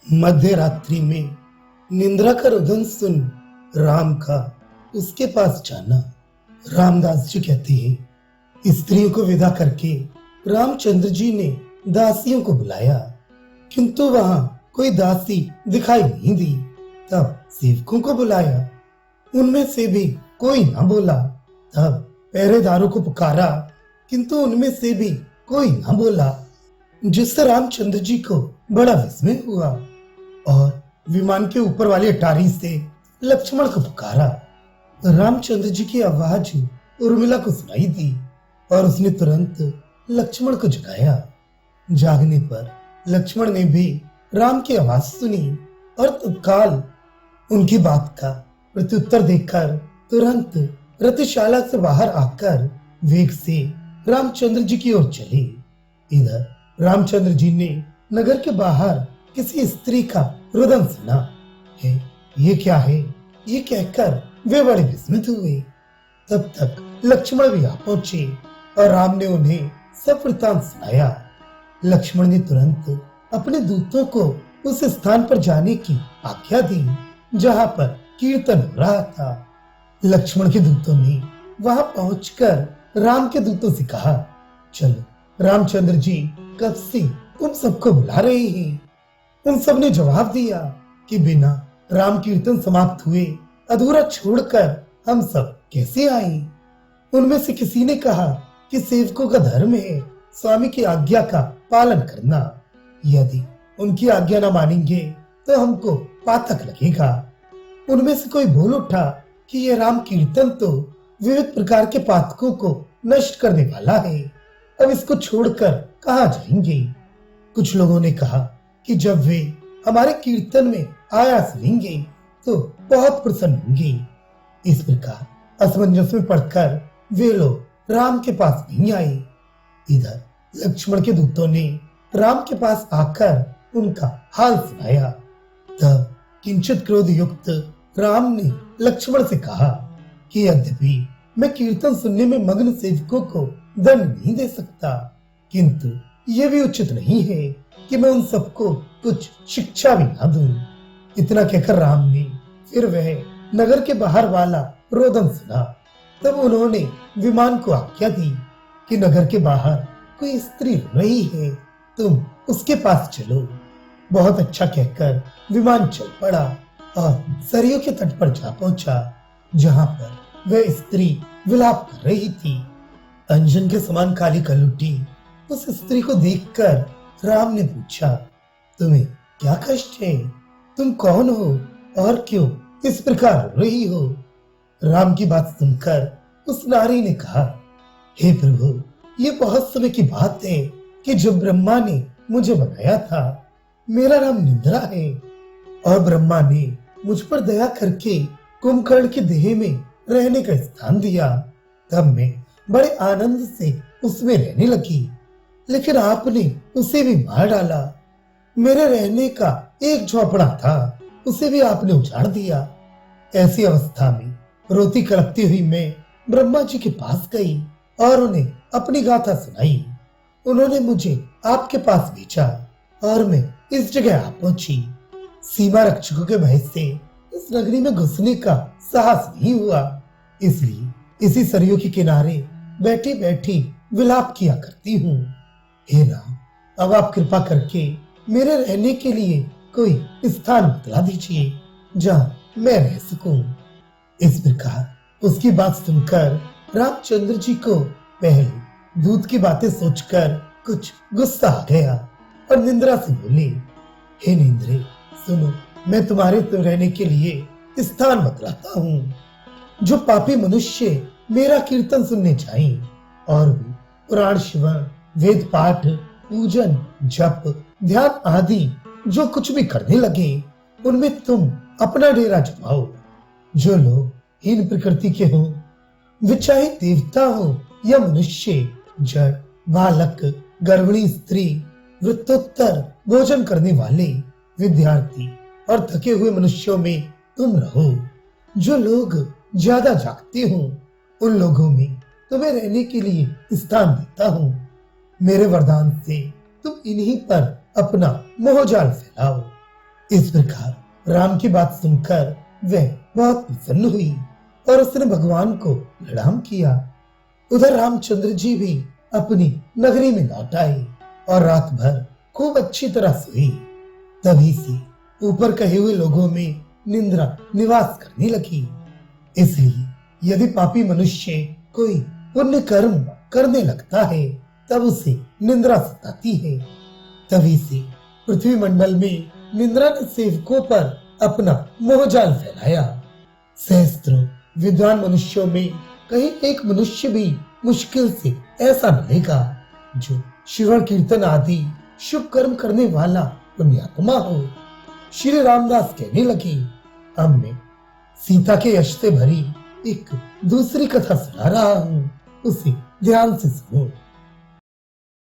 मध्य रात्रि में निंद्रा का रुदन सुन राम का उसके पास जाना। रामदास जी कहते हैं, स्त्रियों को विदा करके रामचंद्र जी ने दासियों को बुलाया, किंतु वहां कोई दासी दिखाई नहीं दी। तब सेवकों को बुलाया, उनमें से भी कोई ना बोला। तब पहरेदारों को पुकारा, किंतु उनमें से भी कोई ना बोला, जिससे रामचंद्र जी को बड़ा विस्मय हुआ और विमान के ऊपर वाली अटारी से लक्ष्मण को पुकारा। रामचंद्र जी की आवाज उर्मिला को सुनाई दी और उसने तुरंत लक्ष्मण को जगाया। जागने पर लक्ष्मण ने भी राम की आवाज सुनी और तत्काल उनकी बात का प्रत्युत्तर देकर तुरंत रथशाला से बाहर आकर वेग से रामचंद्र जी की ओर चले। इधर रामचंद्र जी ने नगर के बाहर किसी स्त्री का रुदन सुना है। ये क्या है, ये कहकर वे बड़े विस्मित हुए। तब तक लक्ष्मण भी आ पहुंचे और राम ने उन्हें सब वृतांत सुनाया। लक्ष्मण ने तुरंत अपने दूतों को उस स्थान पर जाने की आज्ञा दी जहां पर कीर्तन हो रहा था। लक्ष्मण के दूतों ने वहां पहुंचकर राम के दूतों से कहा, चलो, रामचंद्र जी कब से तुम सबको बुला रहे हैं। उन सब ने जवाब दिया कि बिना राम कीर्तन समाप्त हुए अधूरा छोड़कर हम सब कैसे आए। उनमें से किसी ने कहा कि सेवकों का धर्म है स्वामी की आज्ञा का पालन करना, यदि उनकी आज्ञा न मानेंगे तो हमको पातक लगेगा। उनमें से कोई बोल उठा कि यह राम कीर्तन तो विविध प्रकार के पातकों को नष्ट करने वाला है, अब इसको छोड़कर कहाँ जाएंगे। कुछ लोगों ने कहा कि जब वे हमारे कीर्तन में आया सुनेंगे तो बहुत प्रसन्न होंगे। इस प्रकार असमंजस में पड़कर वे लोग राम के पास नहीं आए। इधर लक्ष्मण के दूतों ने राम के पास आकर उनका हाल सुनाया। तब किंचित क्रोध युक्त राम ने लक्ष्मण से कहा कि यद्यपि मैं कीर्तन सुनने में मग्न सेवकों को दंड नहीं दे सकता, किंतु यह भी उचित नहीं है कि मैं उन सबको कुछ शिक्षा भी ना दूं। इतना कहकर राम ने फिर वह नगर के बाहर वाला रोदन सुना। तब उन्होंने विमान को आज्ञा दी कि नगर के बाहर कोई स्त्री रो रही है, तुम उसके पास चलो। बहुत अच्छा कहकर विमान चल पड़ा और सरयू के तट पर जा पहुंचा, जहां पर वह स्त्री विलाप कर रही थी। अंजन के समान काली कलुटी उस स्त्री को देखकर राम ने पूछा, तुम्हें क्या कष्ट है, तुम कौन हो और क्यों इस प्रकार रो रही हो। राम की बात सुनकर उस नारी ने कहा, हे प्रभु, ये बहुत समय की बात है कि जब ब्रह्मा ने मुझे बनाया था, मेरा नाम निंद्रा है, और ब्रह्मा ने मुझ पर दया करके कुंभकर्ण की देह में रहने का स्थान दिया। तब मैं बड़े आनंद से उसमें रहने लगी, लेकिन आपने उसे भी मार डाला। मेरे रहने का एक झोपड़ा था, उसे भी आपने उजाड़ दिया। ऐसी अवस्था में रोती कलपती हुई मैं ब्रह्मा जी के पास गई और उन्हें अपनी गाथा सुनाई। उन्होंने मुझे आपके पास भेजा और मैं इस जगह आ पहुंची। सीमा रक्षकों के भय से इस नगरी में घुसने का साहस नहीं हुआ, इसलिए इसी सरयू के किनारे बैठी बैठी विलाप किया करती हूँ। हे राम, अब आप कृपा करके मेरे रहने के लिए कोई स्थान बतला दीजिए जहाँ मैं रह सकूं। इस प्रकार उसकी बात सुनकर रामचंद्र जी को पहले दूत की बातें सोचकर कुछ गुस्सा आ गया और निंद्रा से बोले, हे निंद्रे, सुनो, मैं तुम्हारे तो रहने के लिए स्थान बतलाता हूँ। जो पापी मनुष्य मेरा कीर्तन सुनने जाएं और भी पुराण श्रवण, वेद पाठ, पूजन, जप, ध्यान आदि जो कुछ भी करने लगे, उनमें तुम अपना डेरा जमाओ। जो लोग हीन प्रकृति के हों, वे चाहे देवता हो या मनुष्य, जड़, बालक, गर्भिणी स्त्री, वृत्तोत्तर भोजन करने वाले, विद्यार्थी और थके हुए मनुष्यों में तुम रहो। जो लोग ज्यादा जागते हो, उन लोगों में तुम्हें रहने के लिए स्थान देता हूँ। मेरे वरदान से तुम इन्हीं पर अपना मोहजाल फैलाओ। इस प्रकार राम की बात सुनकर वह बहुत प्रसन्न हुई और उसने भगवान को प्रणाम किया। उधर रामचंद्र जी भी अपनी नगरी में लौट आए और रात भर खूब अच्छी तरह सोई। तभी से ऊपर कहे हुए लोगों में निंद्रा निवास करने लगी। इसलिए यदि पापी मनुष्य कोई पुण्य कर्म करने लगता है तब उसे निंद्रा सताती है। तभी से पृथ्वी मंडल में निंद्रा ने सेवकों पर अपना मोहजाल फैलाया। सहस्त्रों विद्वान मनुष्यों में कहीं एक मनुष्य भी मुश्किल से ऐसा मिलेगा जो शिव कीर्तन आदि शुभ कर्म करने वाला पुण्यात्मा हो। श्री रामदास कहने लगे, अब मैं सीता के यश से भरी एक दूसरी कथा सुना रहा हूँ, उसे ध्यान से सुनो।